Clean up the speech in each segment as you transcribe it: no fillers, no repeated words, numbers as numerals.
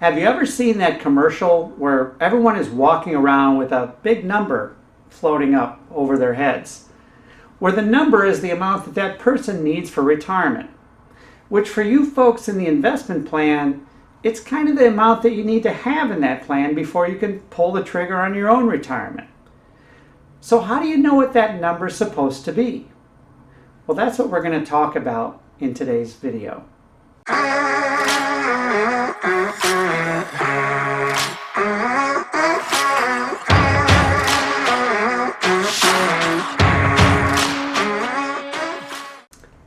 Have you ever seen that commercial where everyone is walking around with a big number floating up over their heads? Where the number is the amount that that person needs for retirement. Which for you folks in the investment plan, it's kind of the amount that you need to have in that plan before you can pull the trigger on your own retirement. So how do you know what that number is supposed to be? Well, that's what we're going to talk about in today's video.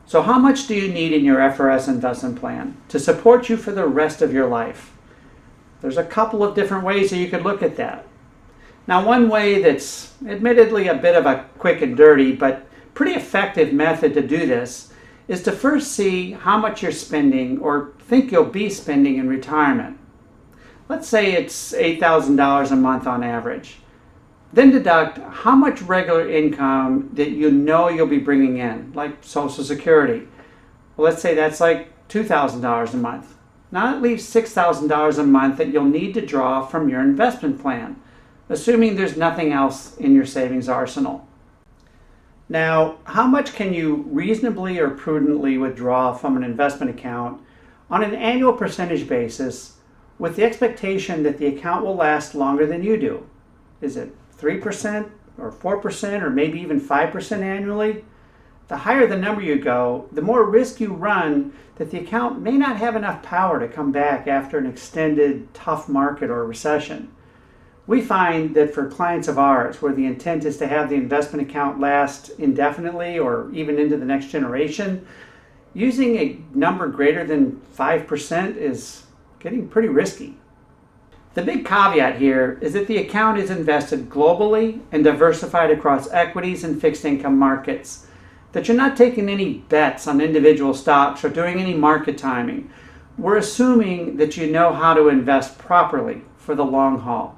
So how much do you need in your FRS investment plan to support you for the rest of your life? There's a couple of different ways that you could look at that. Now, one way that's admittedly a bit of a quick and dirty, but pretty effective method to do this is to first see how much you're spending or think you'll be spending in retirement. Let's say it's $8,000 a month on average. Then deduct how much regular income that you know you'll be bringing in, like Social Security. Well, let's say that's like $2,000 a month. Now that leaves $6,000 a month that you'll need to draw from your investment plan, assuming there's nothing else in your savings arsenal. Now, how much can you reasonably or prudently withdraw from an investment account on an annual percentage basis with the expectation that the account will last longer than you do? Is it 3% or 4% or maybe even 5% annually? The higher the number you go, the more risk you run that the account may not have enough power to come back after an extended tough market or recession. We find that for clients of ours where the intent is to have the investment account last indefinitely or even into the next generation, using a number greater than 5% is getting pretty risky. The big caveat here is that the account is invested globally and diversified across equities and fixed income markets, that you're not taking any bets on individual stocks or doing any market timing. We're assuming that you know how to invest properly for the long haul.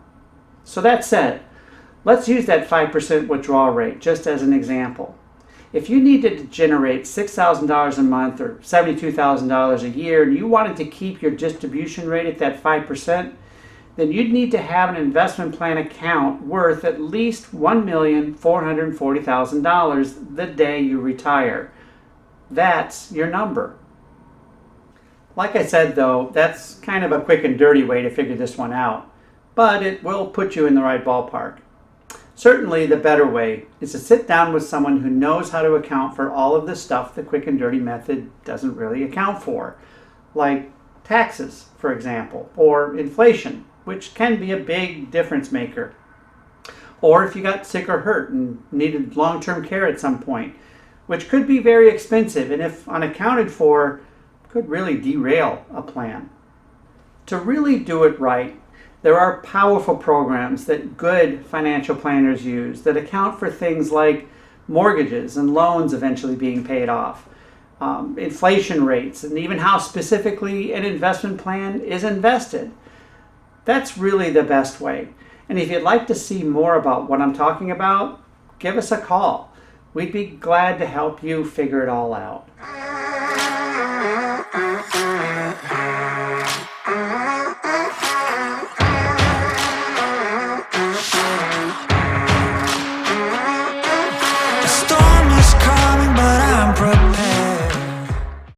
So that said, let's use that 5% withdrawal rate just as an example. If you needed to generate $6,000 a month or $72,000 a year and you wanted to keep your distribution rate at that 5%, then you'd need to have an investment plan account worth at least $1,440,000 the day you retire. That's your number. Like I said though, that's kind of a quick and dirty way to figure this one out, but it will put you in the right ballpark. Certainly the better way is to sit down with someone who knows how to account for all of the stuff the quick and dirty method doesn't really account for, like taxes, for example, or inflation, which can be a big difference maker. Or if you got sick or hurt and needed long-term care at some point, which could be very expensive and if unaccounted for, could really derail a plan. To really do it right, there are powerful programs that good financial planners use that account for things like mortgages and loans eventually being paid off, inflation rates, and even how specifically an investment plan is invested. That's really the best way. And if you'd like to see more about what I'm talking about, give us a call. We'd be glad to help you figure it all out.